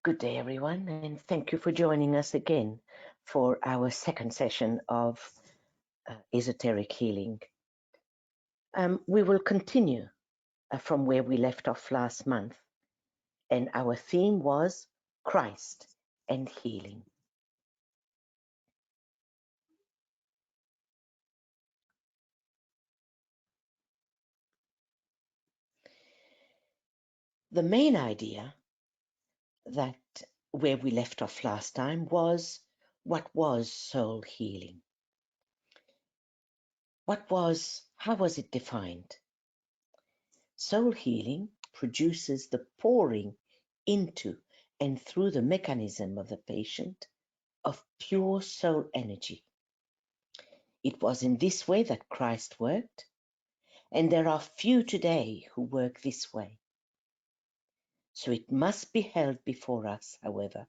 Good day, everyone, and thank you for joining us again for our second session of esoteric healing. We will continue from where we left off last month, and our theme was Christ and healing. The main idea that where we left off last time was, what was soul healing? How was it defined? Soul healing produces the pouring into and through the mechanism of the patient of pure soul energy. It was in this way that Christ worked, and there are few today who work this way. So it must be held before us, however,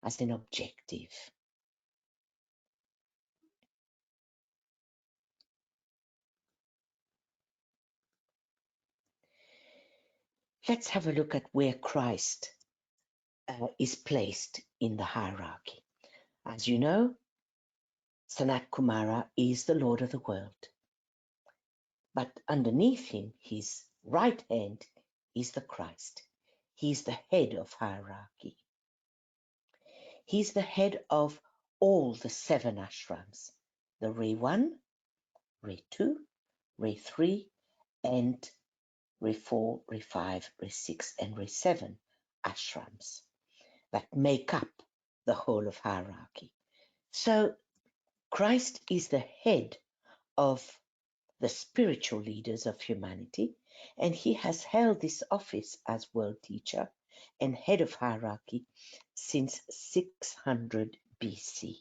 as an objective. Let's have a look at where Christ is placed in the hierarchy. As you know, Sanat Kumara is the Lord of the world. But underneath him, his right hand, is the Christ. He's the head of hierarchy. He's the head of all the 7 ashrams, the Ray 1, Ray 2, Ray 3, and Ray 4, Ray 5, Ray 6, and Ray 7 ashrams that make up the whole of hierarchy. So Christ is the head of the spiritual leaders of humanity, and he has held this office as world teacher and head of hierarchy since 600 BC.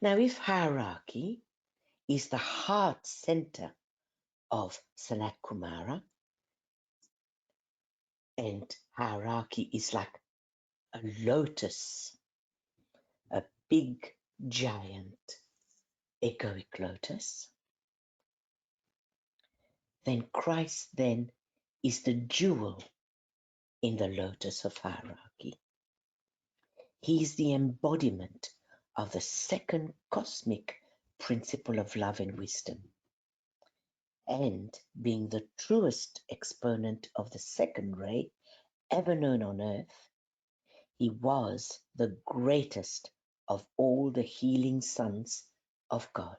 Now, if hierarchy is the heart center of Sanat Kumara, and hierarchy is like a lotus, a big, giant, egoic lotus, then Christ then is the jewel in the lotus of hierarchy. He is the embodiment of the second cosmic principle of love and wisdom. And being the truest exponent of the second ray ever known on earth, he was the greatest of all the healing sons of God.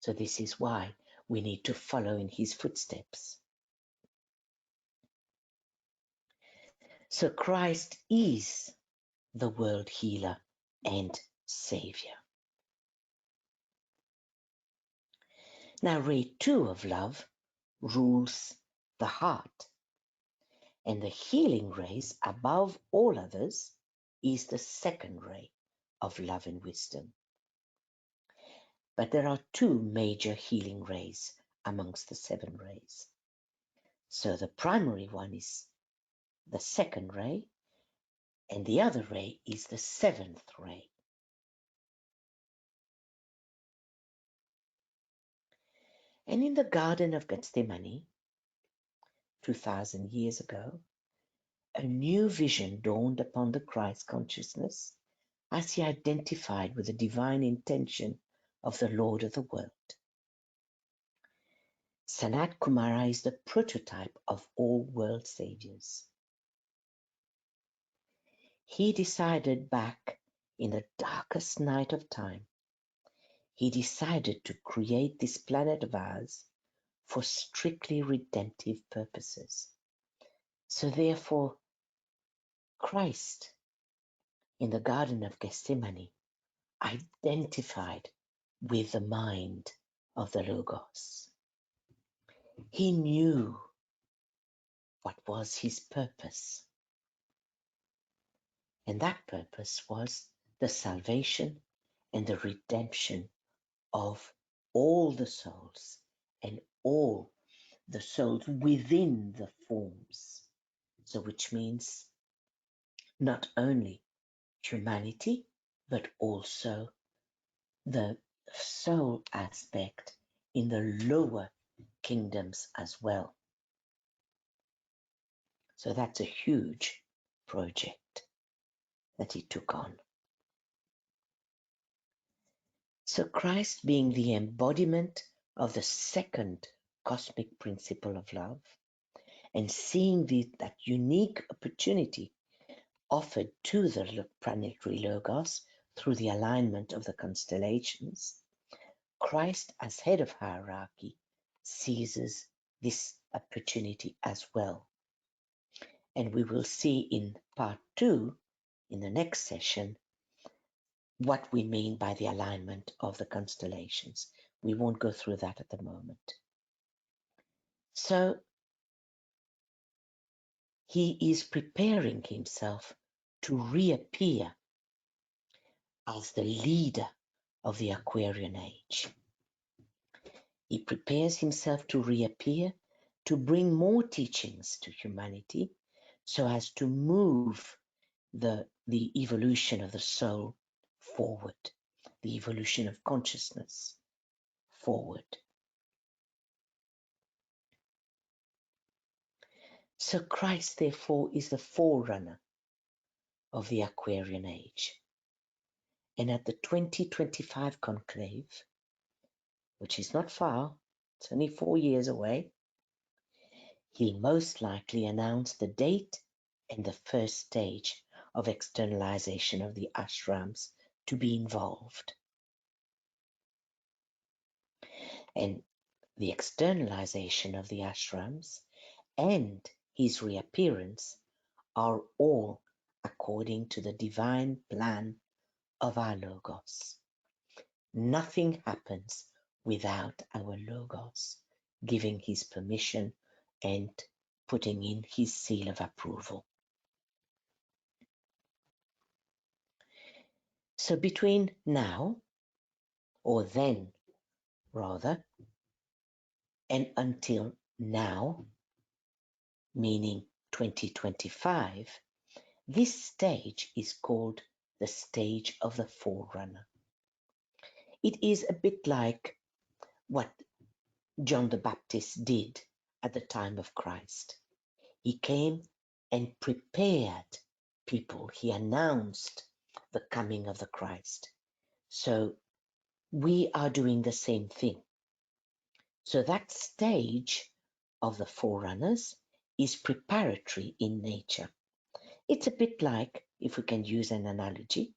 So this is why we need to follow in his footsteps. So Christ is the world healer and savior. Now, ray 2 of love rules the heart, and the healing rays above all others is the second ray of love and wisdom. But there are 2 major healing rays amongst the 7 rays. So the primary one is the second ray, and the other ray is the 7th ray. And in the Garden of Gethsemane, 2,000 years ago, a new vision dawned upon the Christ consciousness as he identified with the divine intention of the Lord of the world. Sanat Kumara is the prototype of all world saviors. He decided back in the darkest night of time, he decided to create this planet of ours for strictly redemptive purposes. So therefore, Christ in the Garden of Gethsemane identified with the mind of the Logos. He knew what was his purpose. And that purpose was the salvation and the redemption of all the souls and all the souls within the forms. So which means not only humanity, but also the soul aspect in the lower kingdoms as well. So that's a huge project that he took on. So Christ, being the embodiment of the second cosmic principle of love, and seeing that unique opportunity offered to the planetary Logos through the alignment of the constellations, Christ, as head of hierarchy, seizes this opportunity as well. And we will see in part 2, in the next session, what we mean by the alignment of the constellations. We won't go through that at the moment. So he is preparing himself to reappear as the leader of the Aquarian age. He prepares himself to reappear, to bring more teachings to humanity, so as to move the evolution of the soul forward, the evolution of consciousness forward. So Christ, therefore, is the forerunner of the Aquarian age. And at the 2025 conclave, which is not far, it's only 4 years away, he'll most likely announce the date and the first stage of externalization of the ashrams to be involved. And the externalization of the ashrams and his reappearance are all according to the divine plan of our Logos. Nothing happens without our Logos giving his permission and putting in his seal of approval. So between now, or then rather, and until now, meaning 2025, this stage is called the stage of the forerunner. It is a bit like what John the Baptist did at the time of Christ. He came and prepared people. He announced the coming of the Christ. So we are doing the same thing. So that stage of the forerunners is preparatory in nature. It's a bit like, if we can use an analogy,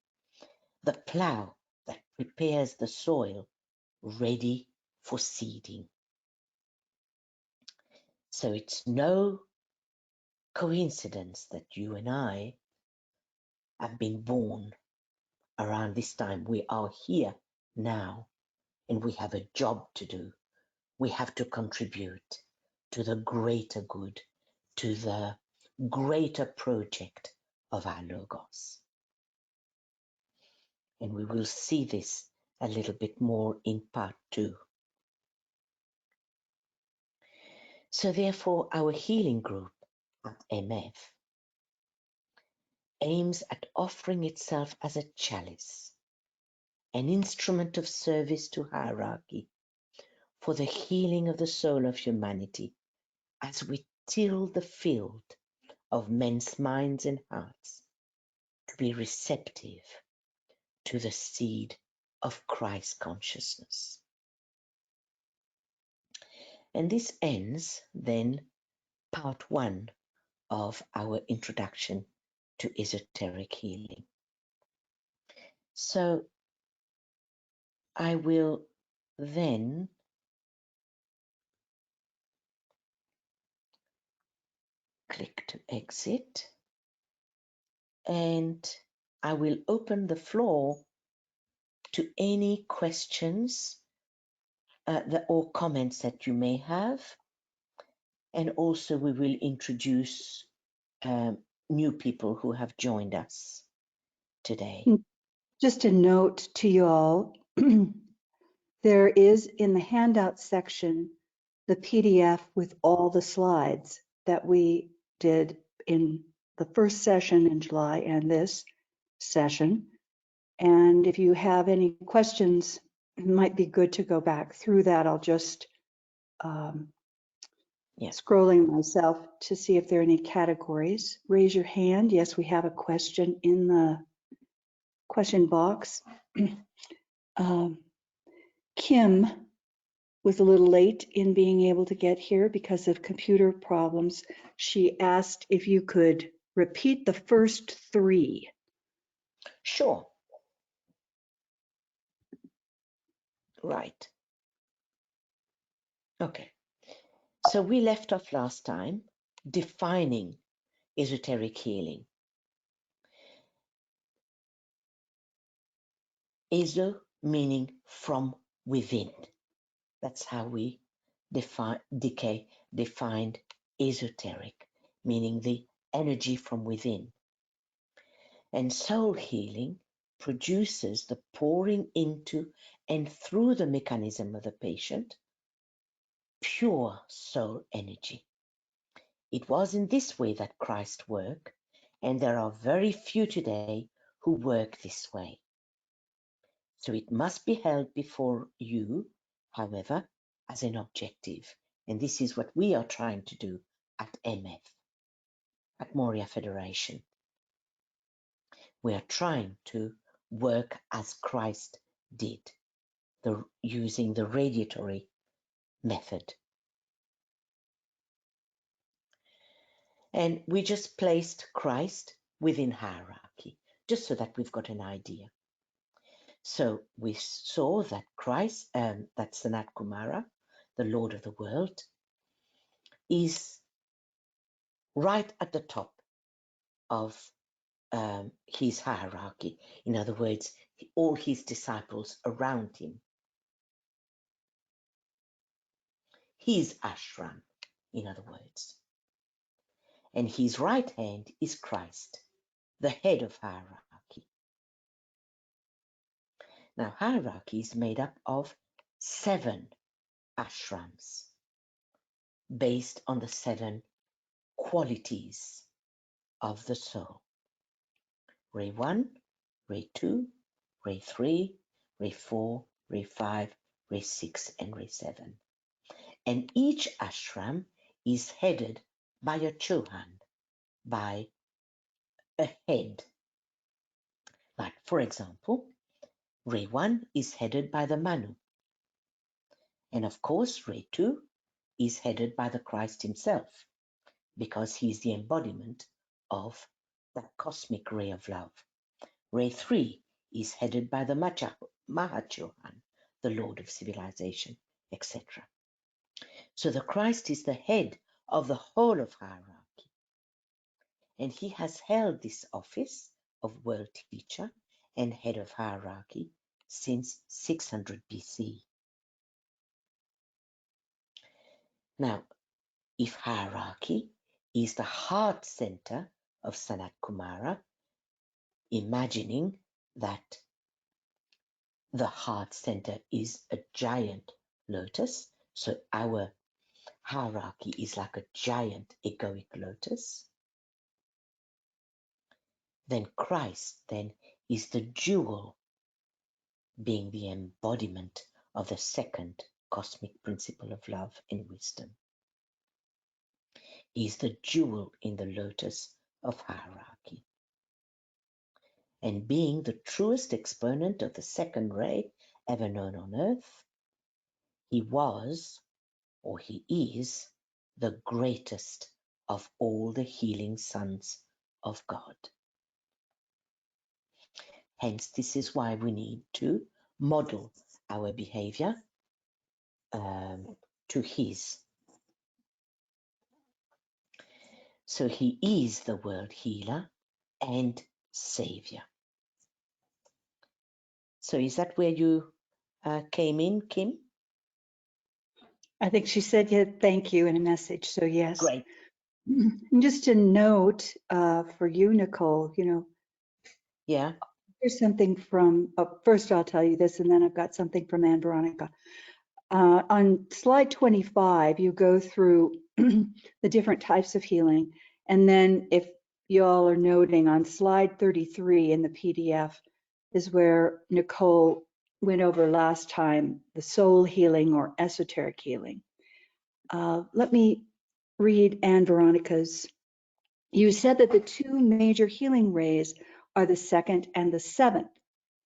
the plow that prepares the soil ready for seeding. So it's no coincidence that you and I have been born around this time. We are here now, and we have a job to do. We have to contribute to the greater good, to the greater project of our Logos. And we will see this a little bit more in part 2. So therefore, our healing group at MF aims at offering itself as a chalice, an instrument of service to hierarchy for the healing of the soul of humanity as we till the field of men's minds and hearts to be receptive to the seed of Christ consciousness. And this ends then part 1 of our introduction to esoteric healing. So I will then click to exit, and I will open the floor to any questions or comments that you may have. And also we will introduce new people who have joined us today. Just a note to you all, there is in the handout section the PDF with all the slides that we did in the first session in July and this session. And if you have any questions, it might be good to go back through that. I'll just scrolling myself to see if there are any categories. Raise your hand. Yes, we have a question in the question box. Kim was a little late in being able to get here because of computer problems. She asked if you could repeat the first three. Sure. Right. Okay. So we left off last time defining esoteric healing. Eso meaning from within. That's how we defined esoteric, meaning the energy from within. And soul healing produces the pouring into and through the mechanism of the patient pure soul energy. It was in this way that Christ worked, and there are very few today who work this way. So it must be held before you, however, as an objective. And this is what we are trying to do at MF, at Moria Federation. We are trying to work as Christ did, using the radiatory method. And we just placed Christ within hierarchy, just so that we've got an idea. So we saw that Christ, that Sanat Kumara, the Lord of the world, is right at the top of his hierarchy. In other words, all his disciples around him. His ashram, in other words. And his right hand is Christ, the head of hierarchy. Now, hierarchy is made up of 7 ashrams based on the 7 qualities of the soul. Ray 1, Ray 2, Ray 3, Ray 4, Ray 5, Ray 6, and Ray 7. And each ashram is headed by a Chohan, by a head. Like, for example, Ray 1 is headed by the Manu. And of course, Ray 2 is headed by the Christ himself, because he's the embodiment of that cosmic ray of love. Ray 3 is headed by the Mahachohan, the Lord of civilization, etc. So the Christ is the head of the whole of hierarchy. And he has held this office of world teacher and head of hierarchy since 600 BC. Now, if hierarchy is the heart center of Sanat Kumara, imagining that the heart center is a giant lotus, so our hierarchy is like a giant egoic lotus, then Christ then is the jewel, being the embodiment of the second cosmic principle of love and wisdom. He is the jewel in the lotus of hierarchy. And being the truest exponent of the second ray ever known on earth, he was, or he is, the greatest of all the healing sons of God. Hence, this is why we need to model our behavior to his. So he is the world healer and savior. So is that where you came in, Kim? I think she said, yeah, thank you in a message. So yes. Great. And just a note for you, Nicole, Yeah. here's something from, first I'll tell you this, and then I've got something from Anne Veronica. On slide 25, you go through the different types of healing. And then if you all are noting on slide 33 in the PDF is where Nicole went over last time, the soul healing or esoteric healing. Let me read Anne Veronica's. You said that the two major healing rays are the second and the seventh.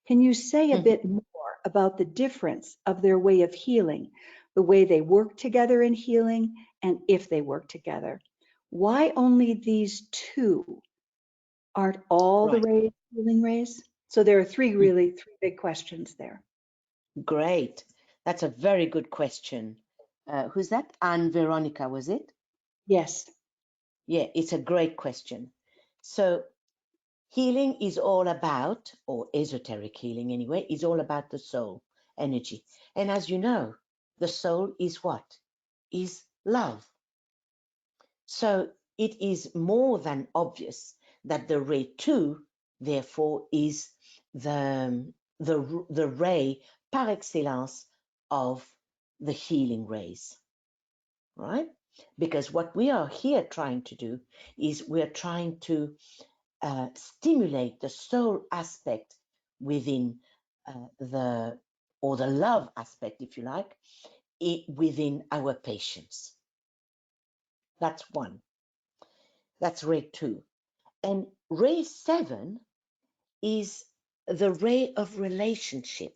Can you say a bit more about the difference of their way of healing, the way they work together in healing, and if they work together? Why only these two? Aren't all the Right. rays healing rays? So there are three big questions there. Great. That's a very good question. Who's that? Anne Veronica, was it? Yes. Yeah, it's a great question. So healing is all about, or esoteric healing anyway, is all about the soul energy. And as you know, the soul is what? Is love. So it is more than obvious that the ray 2, therefore, is the ray par excellence of the healing rays, right? Because what we are here trying to do is we're trying to stimulate the soul aspect within the love aspect, if you like, within our patients. That's one. That's ray 2. And ray 7 is the ray of relationship.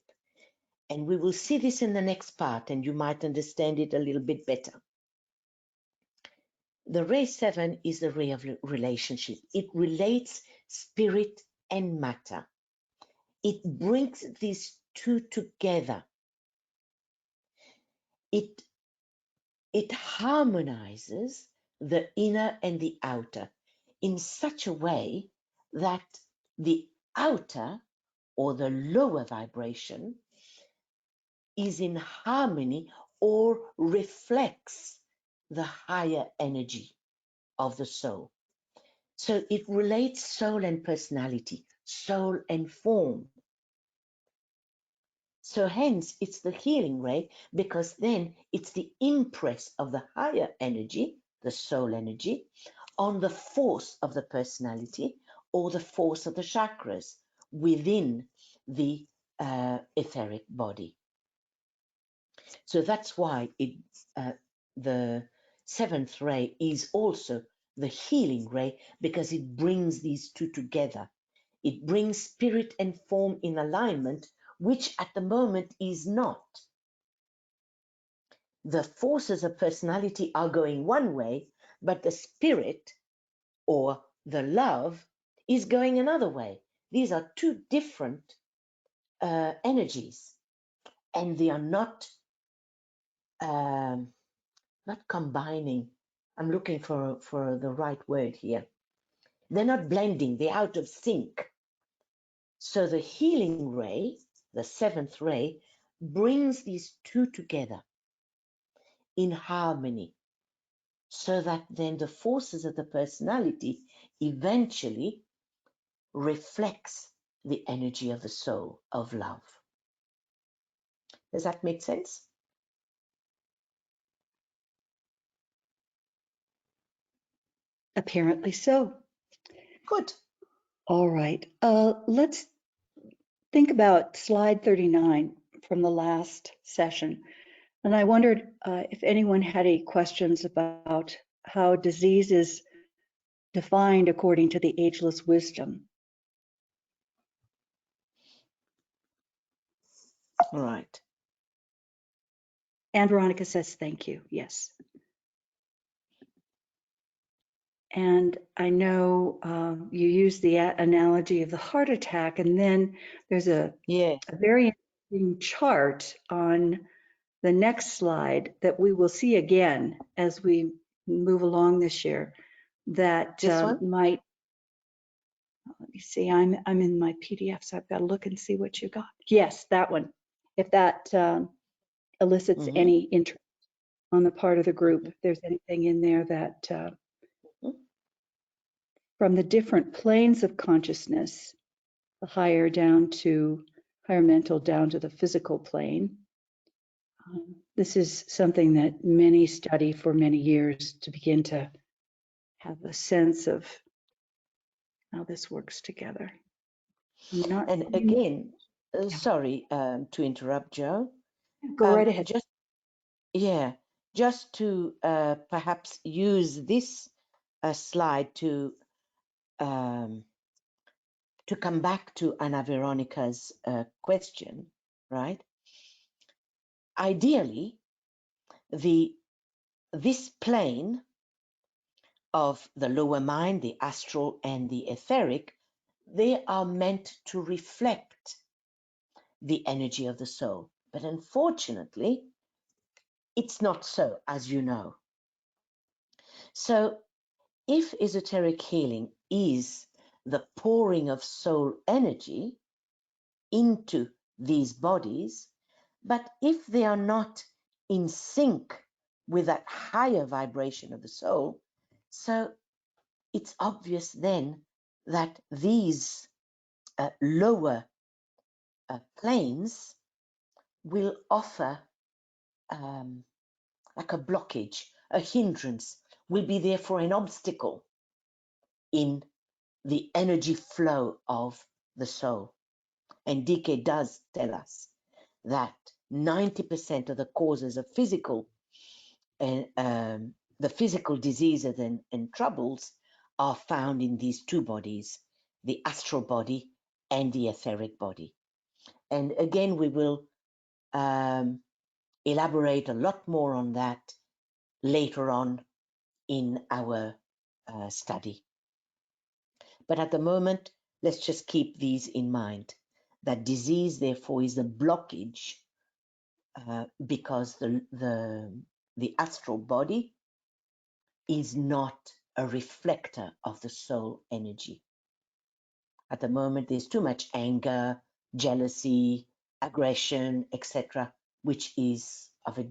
And we will see this in the next part, and you might understand it a little bit better. The ray 7 is the ray of relationship. It relates spirit and matter. It brings these two together. It harmonizes the inner and the outer in such a way that the outer, or the lower vibration, is in harmony or reflects the higher energy of the soul. So it relates soul and personality, soul and form. So hence it's the healing ray, because then it's the impress of the higher energy, the soul energy, on the force of the personality or the force of the chakras within the etheric body. So that's why the seventh ray is also the healing ray, because it brings these two together. It brings spirit and form in alignment, which at the moment is not. The forces of personality are going one way, but the spirit or the love is going another way. These are two different energies, and they are not combining. I'm looking for the right word here. They're not blending, they're out of sync. So the healing ray, the seventh ray, brings these two together in harmony, so that then the forces of the personality eventually reflects the energy of the soul of love. Does that make sense? Apparently so. Good. All right. Let's think about slide 39 from the last session. And I wondered if anyone had any questions about how disease is defined according to the ageless wisdom. All right. Anne Veronica says thank you. Yes. And I know you use the analogy of the heart attack, and then there's a very interesting chart on the next slide that we will see again as we move along this year. That might. Let me see. I'm in my PDF, so I've got to look and see what you got. Yes, that one. If that elicits any interest on the part of the group, if there's anything in there that from the different planes of consciousness, the higher mental down to the physical plane. This is something that many study for many years to begin to have a sense of how this works together. And again, sorry to interrupt, Jo. Go right ahead. just to perhaps use this slide to come back to Anna Veronica's question, right? Ideally, this plane of the lower mind, the astral and the etheric, they are meant to reflect the energy of the soul. But unfortunately, it's not so, as you know. So if esoteric healing is the pouring of soul energy into these bodies, but if they are not in sync with that higher vibration of the soul, so it's obvious then that these lower planes will offer like a blockage, a hindrance, will be therefore an obstacle in the energy flow of the soul. And DK does tell us that 90% of the causes of physical and the physical diseases and troubles are found in these two bodies, the astral body and the etheric body. And again, we will elaborate a lot more on that later on in our study. But at the moment, let's just keep these in mind, that disease, therefore, is a blockage because the astral body is not a reflector of the soul energy. At the moment, there's too much anger, jealousy, aggression, etc., which is of a